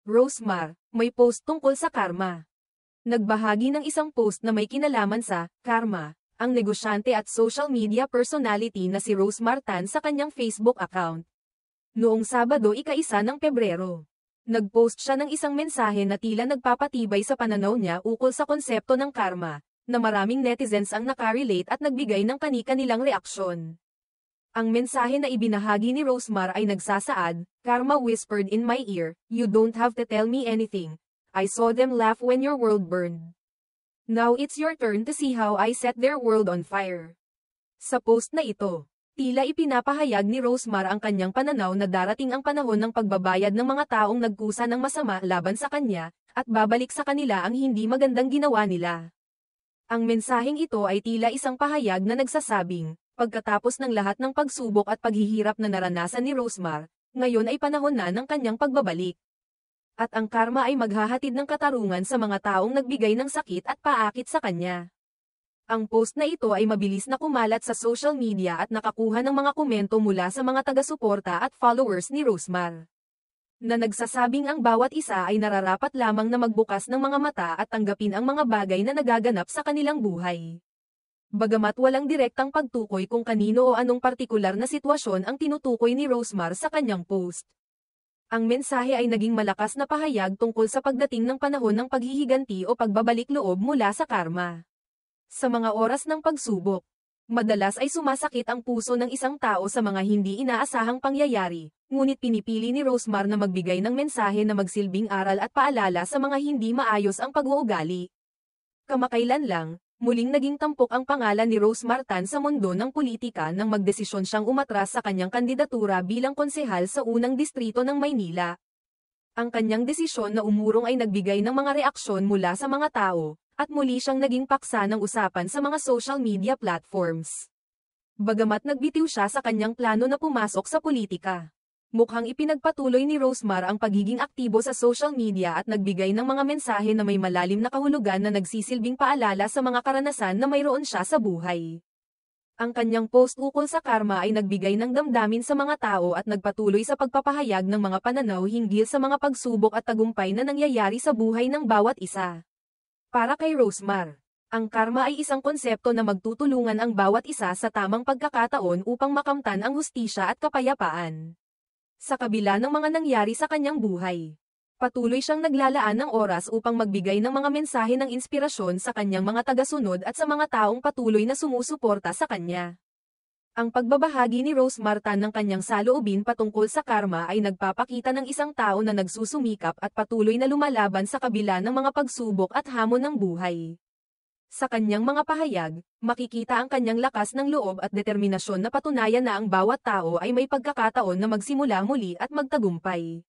Rosemar, may post tungkol sa karma. Nagbahagi ng isang post na may kinalaman sa karma, ang negosyante at social media personality na si Rosemar Tan sa kanyang Facebook account. Noong Sabado ika-1 ng Pebrero, nagpost siya ng isang mensahe na tila nagpapatibay sa pananaw niya ukol sa konsepto ng karma, na maraming netizens ang nakarelate at nagbigay ng kani-kanilang reaksyon. Ang mensahe na ibinahagi ni Rosemar ay nagsasaad, "Karma whispered in my ear, you don't have to tell me anything. I saw them laugh when your world burned. Now it's your turn to see how I set their world on fire." Sa post na ito, tila ipinapahayag ni Rosemar ang kanyang pananaw na darating ang panahon ng pagbabayad ng mga taong nagkusa ng masama laban sa kanya, at babalik sa kanila ang hindi magandang ginawa nila. Ang mensaheng ito ay tila isang pahayag na nagsasabing, pagkatapos ng lahat ng pagsubok at paghihirap na naranasan ni Rosemar, ngayon ay panahon na ng kanyang pagbabalik. At ang karma ay maghahatid ng katarungan sa mga taong nagbigay ng sakit at paakit sa kanya. Ang post na ito ay mabilis na kumalat sa social media at nakakuha ng mga komento mula sa mga taga-suporta at followers ni Rosemar, na nagsasabing ang bawat isa ay nararapat lamang na magbukas ng mga mata at tanggapin ang mga bagay na nagaganap sa kanilang buhay. Bagamat walang direktang pagtukoy kung kanino o anong partikular na sitwasyon ang tinutukoy ni Rosemar sa kanyang post, ang mensahe ay naging malakas na pahayag tungkol sa pagdating ng panahon ng paghihiganti o pagbabalik loob mula sa karma. Sa mga oras ng pagsubok, madalas ay sumasakit ang puso ng isang tao sa mga hindi inaasahang pangyayari, ngunit pinipili ni Rosemar na magbigay ng mensahe na magsilbing aral at paalala sa mga hindi maayos ang pag-uugali. Kamakailan lang, muling naging tampok ang pangalan ni Rosemar Tan sa mundo ng politika nang magdesisyon siyang umatras sa kanyang kandidatura bilang konsehal sa unang distrito ng Maynila. Ang kanyang desisyon na umurong ay nagbigay ng mga reaksyon mula sa mga tao, at muli siyang naging paksa ng usapan sa mga social media platforms. Bagamat nagbitiw siya sa kanyang plano na pumasok sa politika, mukhang ipinagpatuloy ni Rosemar ang pagiging aktibo sa social media at nagbigay ng mga mensahe na may malalim na kahulugan na nagsisilbing paalala sa mga karanasan na mayroon siya sa buhay. Ang kanyang post ukol sa karma ay nagbigay ng damdamin sa mga tao at nagpatuloy sa pagpapahayag ng mga pananaw hinggil sa mga pagsubok at tagumpay na nangyayari sa buhay ng bawat isa. Para kay Rosemar, ang karma ay isang konsepto na magtutulungan ang bawat isa sa tamang pagkakataon upang makamtan ang hustisya at kapayapaan. Sa kabila ng mga nangyari sa kanyang buhay, patuloy siyang naglalaan ng oras upang magbigay ng mga mensahe ng inspirasyon sa kanyang mga tagasunod at sa mga taong patuloy na sumusuporta sa kanya. Ang pagbabahagi ni Rosemar Tan ng kanyang saloobin patungkol sa karma ay nagpapakita ng isang tao na nagsusumikap at patuloy na lumalaban sa kabila ng mga pagsubok at hamon ng buhay. Sa kanyang mga pahayag, makikita ang kanyang lakas ng loob at determinasyon na patunayan na ang bawat tao ay may pagkakataon na magsimula muli at magtagumpay.